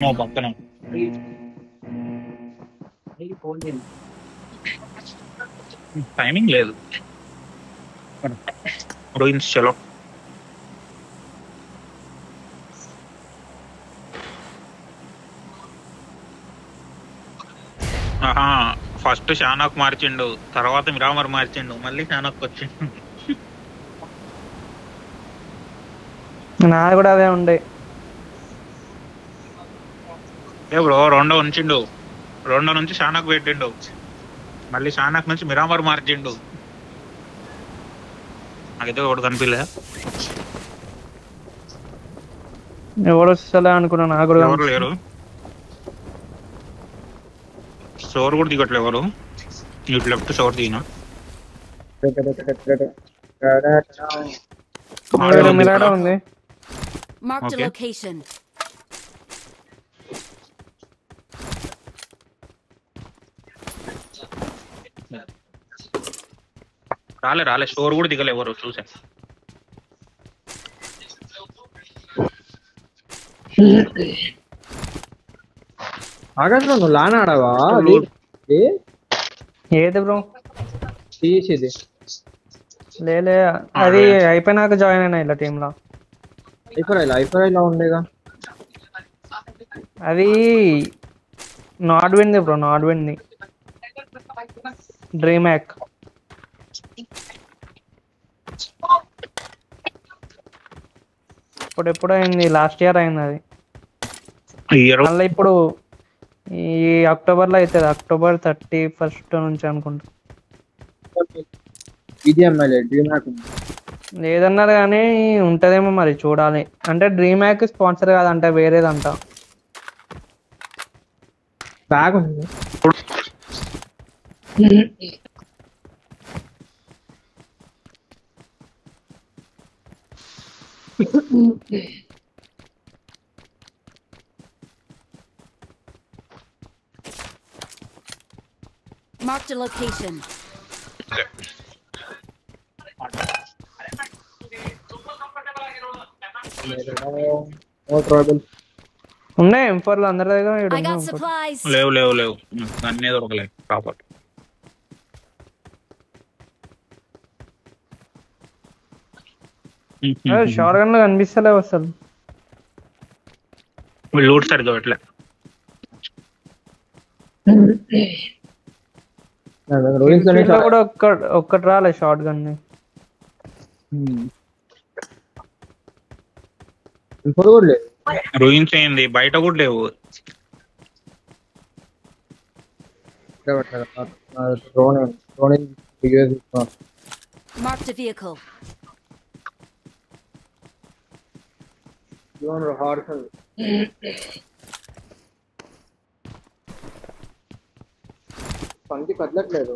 నువ్వు పక్కన టైమింగ్ లేదు. రోహిన్స్ చలో. ఆహా, ఫస్ట్ షానాక్ మార్చిండు, తర్వాత మిరామర్ మార్చిండు, మళ్ళీ షానాక్ వచ్చిండు. నాది కూడా అదే ఉండే. ఏ బ్రో, రెండో ఉంచిండు, రెండో నుంచి షానాక్ పెట్టిండు, మళ్ళీ షానాక్ నుంచి మిరామర్ మార్చిండు. నాకైతే ఒకటి కనిపించలే. ఎవరు వస్తలే అనుకున్నా, నాకు కూడా ఎవరు లేరు, స్టోర్ కూడా దిగట్లే ఎవరు. ఇటు లెఫ్ట్ స్టోర్ దిగినా. మిరాడో ఉంది. Marked a Okay. location. రాలే స్టోర్ కూడా దిగలే ఎవరు, చూసా. ఆకాశ్ నువ్వు లాన్ ఆడావా? ఏది బ్రో తీసేది లేలే, అది అయిపోయినాక జాయిన్ అయినా ఇలా టీమ్ లో. ఐఫర్ ఉండేగా. అది నాట్ వింది బ్రో, నాట్ వింది. Dream hack. ఇప్పుడు ఎప్పుడు అయింది, లాస్ట్ ఇయర్ అయింది అది. మళ్ళీ ఇప్పుడు ఈ అక్టోబర్ లో అవుతుంది, అక్టోబర్ 31st నుంచి అనుకుంటా. డ్రీమ్ హ్యాక్ లేదన్నారు కానీ ఉంటదేమో మరి, చూడాలి. అంటే డ్రీమ్ హ్యాక్ స్పాన్సర్ కాదంట, వేరేదంట. బ్యాగ్ ఉంది. Marked a location. ఉన్నాయి M4 లో అందరి దగ్గర. I got supplies. లేవు అన్నీ దొరకలేదు ప్రాపర్. షార్ట్ గన్ లో కనిపిస్తలేవు అసలు. లూట్ సరిగ్గా పెట్టలే. కూడా ఒక్కటి రాలే షార్ట్ గన్. రూయిన్స్ అయింది, బయట కూడా లేవు. Marked a vehicle. పంది కదలట్లేదు.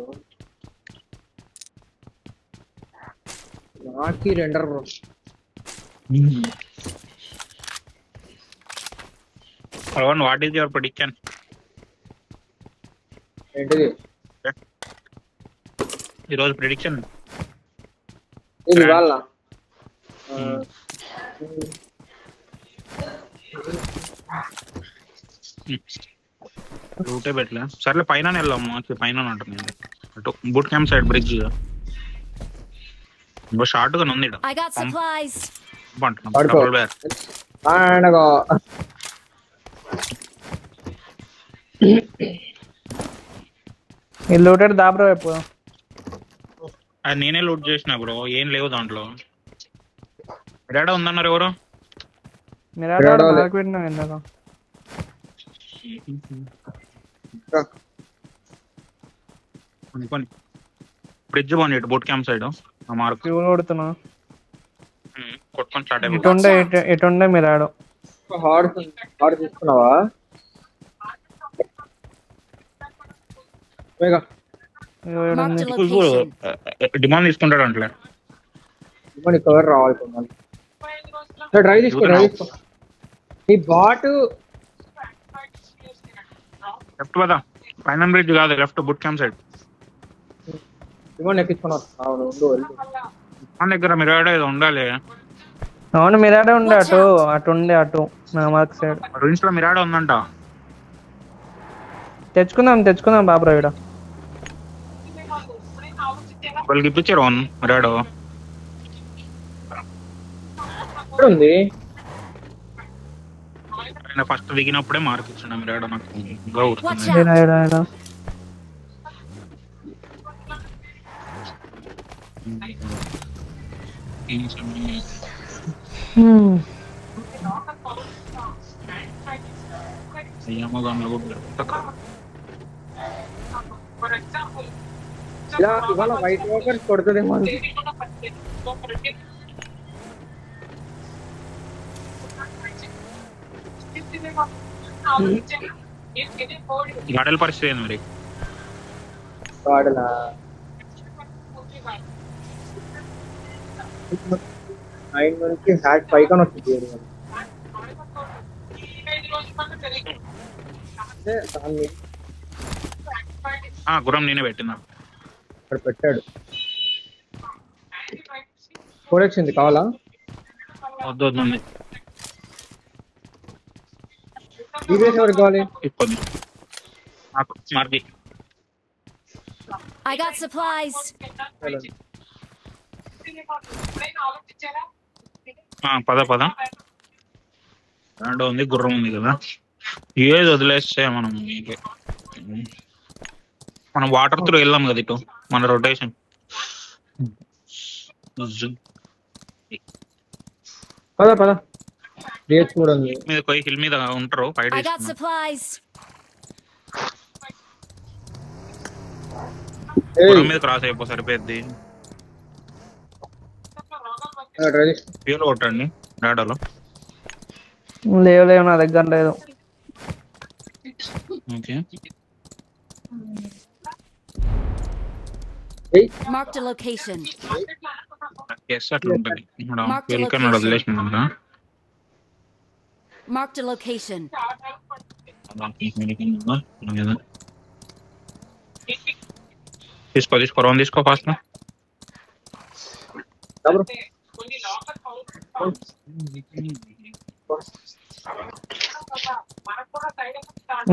నాకి render bro. What is your prediction? ఏంటిది ఈరోజు ప్రెడిక్షన్? ఇది వాళ్ళ రూటే పెట్టలే. సర్లే పైన వెళ్దాము, పైన ఉంటుంది అటు బూట్ క్యాంప్ సైడ్ బ్రిడ్జ్. ఇంకో షార్ట్ గా ఉంది. I got supplies. లూటెడ్ దా బ్రో. ఎప్పుడు అది నేనే లూట్ చేసిన బ్రో, ఏం లేవు దాంట్లో. మిరాడా ఉందన్నారు ఎవరు? మిరాడా పెట్టినా ఇందాక. బ్రిడ్జ్ పోనీ బూట్ క్యాంప్ సైడ్ మార్క్ కొడుతున్నా. కొట్టుకొని స్టార్ట్ అయిపోయింది. ఎటుండే మిరాడో. హార్డ్ తీసుకున్నావా? డిమాండ్ తీసుకుంటాడు అంటే కవర్ రావాలి. డ్రైవ్ తీసుకో. ఈ బాట్ లెఫ్ట్ పదా, పైన బ్రిడ్జ్ కాదు, లెఫ్ట్ బుట్ క్యాంప్ సైడ్. ఎక్కించుకున్నా మన దగ్గర మిరాడా ఏదో ఉండాలి. అవును మిరాడే ఉండే Watch అటు out. అటు ఉండే అటు నా మార్క్ సైడ్. రూయిన్స్ లో మిరాడ ఉందంట. తెచ్చుకుందాం బాబు ఈడ. వాళ్ళకి ఇప్పించారు మిరాడో. ఇక్కడ ఉంది. ఆయన ఫస్ట్ దిగినప్పుడే మార్క్ ఇచ్చిన మిరాడో నాకు ఇంకా Watch గుర్తుంది. out. ఈడ. అమజాన్లో కూడా ఇవాళ వైట్ వాకర్స్ కొడుతుందేమో అని. గాడల పరిస్థితి ఏంది మరి? వాడలా 9 నుంచి హ్యాట్ పైకన్ వచ్చింది. దాన్ని గుర్రం నేనే పెట్టినా. ఇక్కడ పెట్టాడు. వచ్చింది కావాలా? వద్దు వద్దు DBS ఎవరికి కావాలి? ఇప్పుడు మార్కి I got supplies. పద దాంట్లో ఉంది, గుర్రం ఉంది కదా. ఏది వదిలేస్తే మనం వాటర్ త్రూ వెళ్ళాం కదా ఇటు మన రొటేషన్. పద రేట్స్ కూడా ఉంది. మీద పోయి హిల్ మీద ఉంటారు. Fight I got supplies. గుర్రం మీద క్రాస్ అయిపో సరిపోద్ది. ఫ్యూల్ కొట్టండి డాడాలో. లేవు నా దగ్గర లేదు. Okay Marked a location. అట్లా ఉంటుంది. ఫ్యూల్ కన్నా వదిలేసిన Marked a location. తీసుకో రౌండ్ తీసుకో ఫాస్ట్.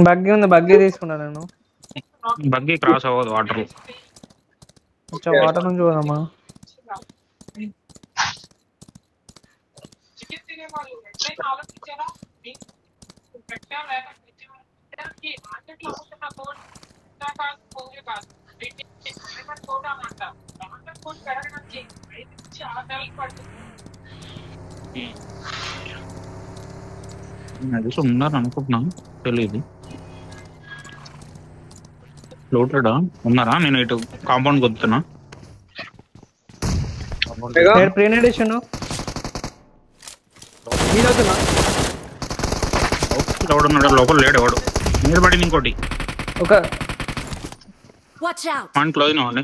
బగ్గి ఉంది, బగ్గి తీసుకున్నా నేను. బగ్గి క్రాస్ అవ్వదు వాటర్. కొంచెం వాటర్ నుంచి పోదామా? అది ఉన్నారు అనుకుంటున్నా, తెలియదు. లోటెడా ఉన్నారా? నేను ఇటు కాంపౌండ్ కొద్దుతున్నా. ప్రీనెడిషన్ ఎవడున్నాడు లోపల? లేడు ఎవడు. మీరు పడింది ఇంకోటి. ఒక Watch out. పాయింట్ క్లోజ్ అవ్వండి.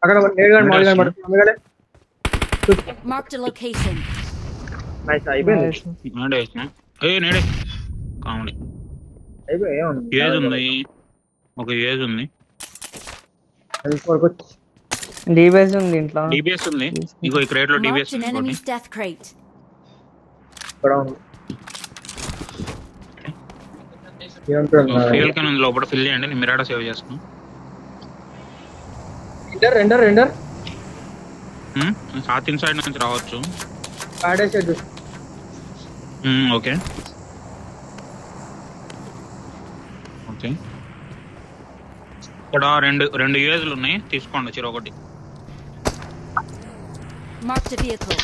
అక్కడ Marked a location. అయిపోయింది. నేడే కామెడీ. ఏజ్ ఉంది, ఒక ఏజ్ ఉంది. డిబిఎస్ ఉంది ఇంట్లో. డిబిఎస్ ఉంది. ఇగో ఈ క్రేట్ లో డిబిఎస్ Marked an ఉంది. enemy's death crate. Fuel can ఉంది లోపల, ఫిల్ చేయండి. నేను మిరాడా సేవ్ చేస్తాను. రెండర్ సాత్ ఇన్సైడ్ నుంచి రావచ్చు. Okay okay. ఇక్కడ రెండు యూఎస్లు ఉన్నాయి, తీసుకోండి చిరొకటి. Marked a vehicle.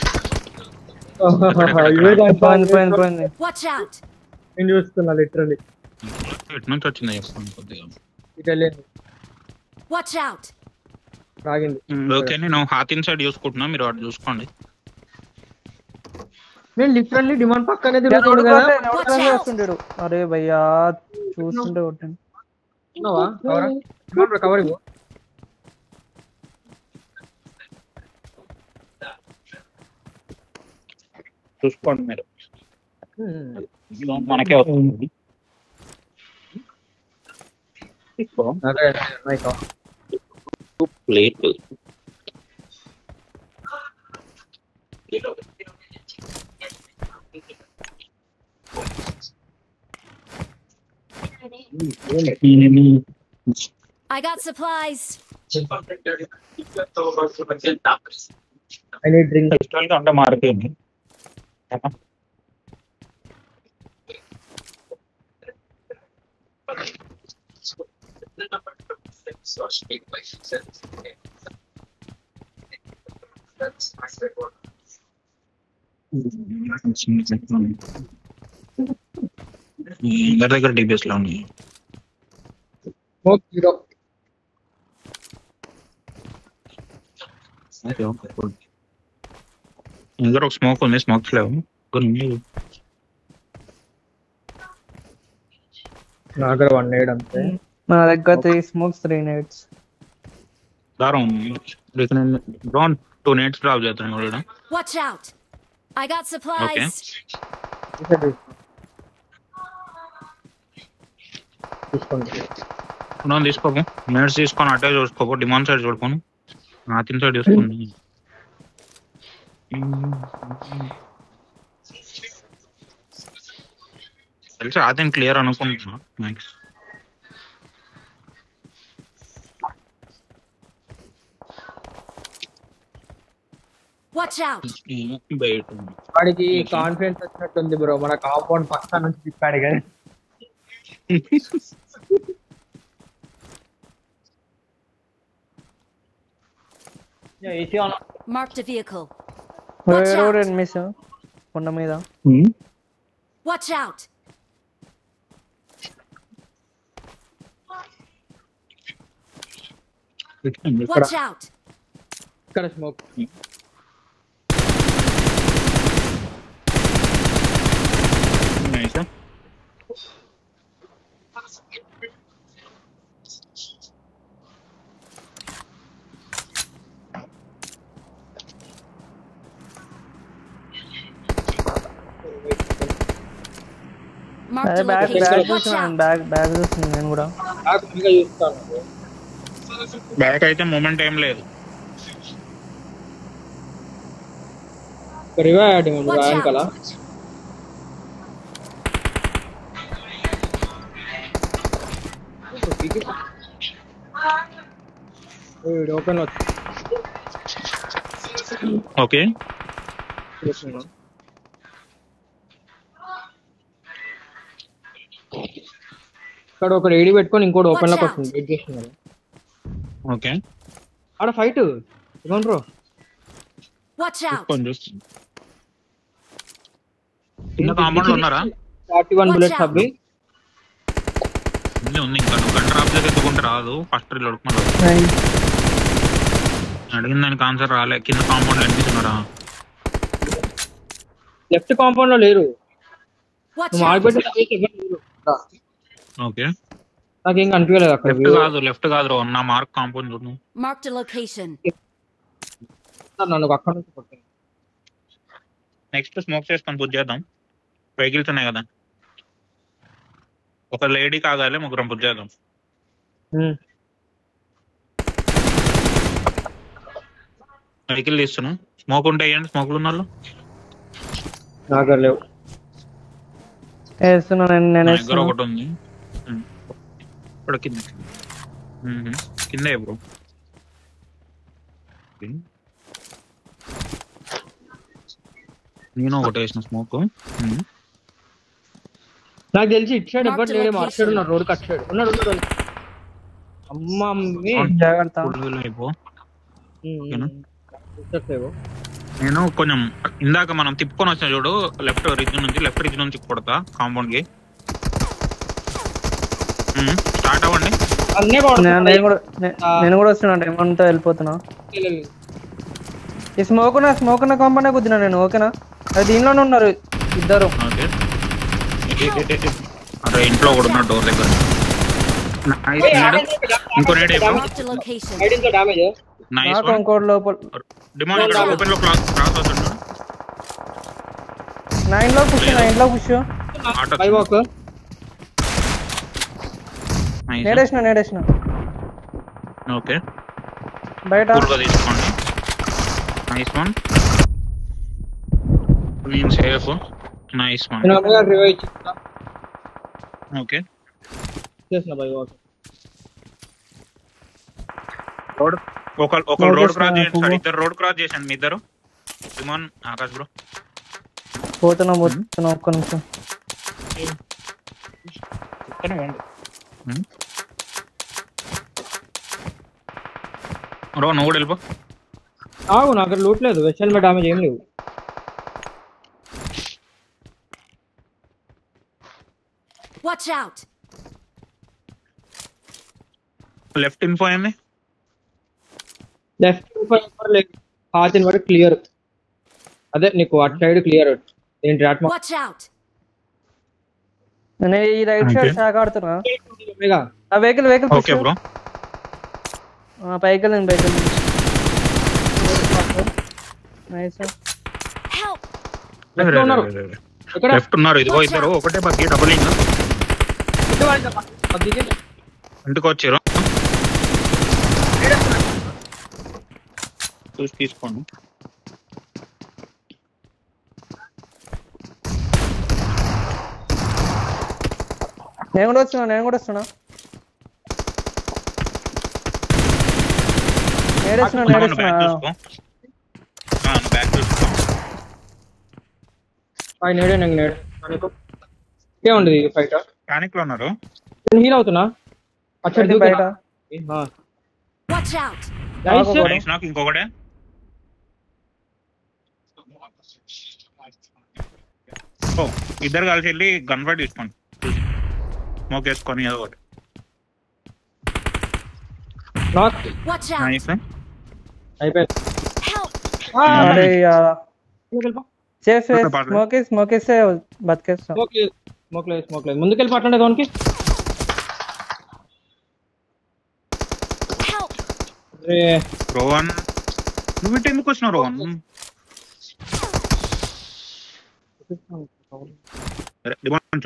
Watch out. నేను చూస్తున్నా లిటరల్లీ. ఎటు నుంచి వచ్చింది చెప్తాను కొద్దిగా. Watch out. రాగింది. ఓకే నేను హాత్ ఇన్సైడ్ చూసుకుంటున్నా, మీరు అటు చూసుకోండి. నేను లిటరల్లీ డిమాండ్ పక్కనే వస్తుంటాడు. అరే భయ్యా చూస్తుంటే కొట్టండి. కవర్ చూసుకోండి మీరు, మనకే వస్తుంది. Plate I got supplies. I need drink. Festival కి అంటే మారిపోయింది. అందరి దగ్గర డిబిఎస్ లో ఉన్నాయి. స్మోక్ 0. ఇందులో ఒక స్మోక్ ఉంది, స్మోక్స్ లేవు కొన్ని. నా దగ్గర 1 nade అంతే. నా దగ్గర 3 smokes 3 nades. దారం డ్రోన్ 2 nades డ్రాప్ చేస్తాను కూడా. Watch out. I got supplies. తీసుకోండి. డ్రోన్ తీసుకోము, నేడ్స్ తీసుకొని అటే చూసుకోకు, డిమాండ్ సైడ్ చూడుకోను, నాతిన్ సైడ్ చూసుకోండి. తెలిసి అతను క్లియర్ అనుకుంటున్నా మ్యాక్స్. Watch out. బయట వాడికి కాన్ఫిడెన్స్ వచ్చినట్టుంది బ్రో, మన కాంపౌండ్ పక్క నుంచి తిప్పాడు కదా. AC on. Marked a vehicle. Watch road out. Enemies కొండ మీద. Watch out. Watch out. ఇక్కడ smoke. Marked a bag location. Bag Watch చూస్తున్నాను, out. బ్యాగ్ చూస్తున్నాను నేను కూడా. నాకు ఇంకా చూస్తాను. బ్యాక్ అయితే మూమెంట్ ఏం లేదు. రివైవ్ అయ్యాడు ముందు Watch వెనకాల. out. ఓపెన్ ఓకే వచ్చి ఇక్కడ ఒక ఏడి పెట్టుకొని ఇంకోటి ఓపెన్ లోకి వస్తుంది. వెయిట్ చేస్తున్నారు. ఓకే ఆడ ఫైట్ ఇవ్వండి బ్రో. Watch out. కొంచెం చూస్తుంది. కింద కాంపౌండ్ లో ఉన్నారా? 41 బుల్లెట్స్ అబ్బి. ఉంది ఇంకా నువ్వు గంట డ్రాప్ చేసి ఎత్తుకుంటే రాదు. ఫస్ట్ రీలోడ్ అడిగిన దానికి ఆన్సర్ రాలే. కింద కాంపౌండ్ కనిపిస్తున్నారా? లెఫ్ట్ కాంపౌండ్ లో లేరు. Watch నువ్వు out. ఆగిపెట్టి ఓకే నాకేం కనిపించలేదు అక్కడ. లెఫ్ట్ కాదు నా మార్క్ కాంపౌండ్ చూడు. Marked a location. నన్ను అక్కడ నుంచి కొట్టాను. నెక్స్ట్ స్మోక్ చేసుకొని పుష్ చేద్దాం. వెహికల్స్ ఉన్నాయి కదా, ఒక లేడీ కాగాలి, ముగ్గురం పుష్ చేద్దాం. వెహికల్ తీస్తున్నాం. స్మోక్ ఉంటే వేయండి. స్మోక్లు ఉన్నారు నాకు లేవు. వేస్తున్నాను నేను దగ్గర వేస్తున్నా. ఒకటి ఉంది. ఇక్కడ కింద కింద బ్రో. నేను ఒకటి వేసిన స్మోక్. నాకు తెలిసి ఇటు సైడ్ ఎవ్వరు లేడు. అటు సైడ్ ఉన్నాడు, రోడ్ కట్ సైడ్ ఉన్నాడు. అమ్మమ్మి జాగ్రత్త. అయిపో. ఓకేనా? నేను కొంచెం ఇందాక మనం తిప్పుకొని వచ్చిన చూడు, లెఫ్ట్ రిజ్ నుంచి కొడతా కాంపౌండ్ కి. స్టార్ట్ అవ్వండి. నేను కూడా వస్తున్నా. ఏమంతా వెళ్ళిపోతున్నా. ఈ స్మోక్ ఉన్న కాంపౌండ్ కుదినా నేను. ఓకేనా? అది దీనిలోనే ఉన్నారు ఇద్దరు. ఓకే అరే ఇంట్లో కూడా ఉన్నాడు డోర్ దగ్గర. ఇంకో need Marked a location. Nice నాకు ఇంకోటి లోపల డిమాండ్ ఇక్కడ ఓపెన్ లో క్రాస్ అవుతుండు. 9 లో పుష్ ఆటో నేడేసిన ఓకే బయట. కూల్గా తీసుకోండి. Nice one. నేను సేఫ్. Nice one. నేను అమ్మగారు రివైవ్ ఇచ్చిన ఓకే చేసిన బై వాక్ రోడ్ ఒక రోడ్ క్రాస్ చేయండి సార్. ఇద్దరు రోడ్ క్రాస్ చేసండి మీ ఇద్దరు. సిమోన్ ఆకాష్ బ్రో పోతున్నా ఒక్క నిమిషం. బ్రో నువ్వు కూడా వెళ్ళిపో. ఆగు నా దగ్గర లూట్ లేదు. వెస్టల్ మీద డామేజ్ ఏం లేవు. Watch out! లెఫ్ట్ ఇన్ఫో ఏంది? లెఫ్ట్ లేదు హాతిన్ వరకు క్లియర్. అదే నీకు అటు సైడ్ క్లియర్. ఏంటి రాట్ Watch out! నేను ఈ రైట్ సైడ్ షాక్ ఆడుతున్నా. మెగా ఆ వెహికల్ ఓకే బ్రో పైకి వెళ్ళండి బైక్ నైస్. Help! ఎక్కడ ఉన్నారు? ఎక్కడ లెఫ్ట్ ఉన్నారు. ఇదిగో ఇద్దరు ఒకటే బగ్గి డబులింగ్ ఇంటికి వచ్చారు. చూసి తీసుకోండి. నేను కూడా వస్తున్నా నేడేస్తున్నా. బ్యాక్ చూసుకో. బ్యాక్ చూసుకో. నేడే నాకు నేడు ఏముండదు ఫైట్. ప్యానిక్ లో ఉన్నారు. నేను హీల్ అవుతున్నా. అచ్చడి బయట Watch out! నైస్ నాకు ఇంకొకటే. ఓ ఇద్దరు కలిసి వెళ్ళి గన్ ఫైట్ తీసుకోండి. స్మోక్ వేసుకొని ఏదో ఒకటి. Watch out! నైస్. అయిపోయింది. Help! అరే వెళ్ళిపో. సేఫ్ స్మోక్ వేస్తే బతికేస్తాం. స్మోక్ లేదు ముందుకెళ్ళి పట్టండి దానికి. Help! రోహన్ నువ్వు ఇటు ఎందుకు వచ్చినావు రోహన్?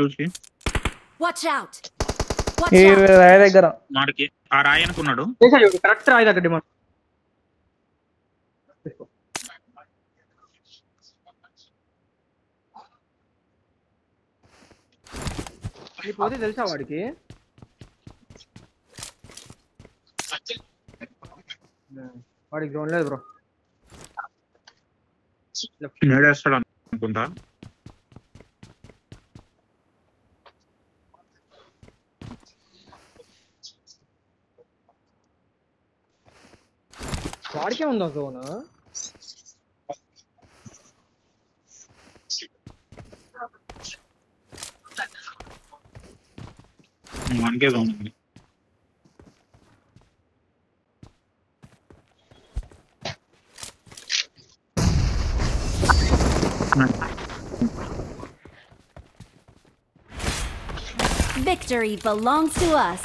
చూసి Watch out! Watch ఈ out! రాయి దగ్గర వాడికి ఆ రాయి అనుకున్నాడు. కరెక్ట్ రాయి దగ్గర డిమాండ్. పోతే తెలుసా వాడికి? వాడికి గ్రౌండ్ లేదు బ్రో. నేడేస్తాడు అనుకుంటా. వాడికే ఉందా జోన్? మనకే ఉంది. Victory belongs to us.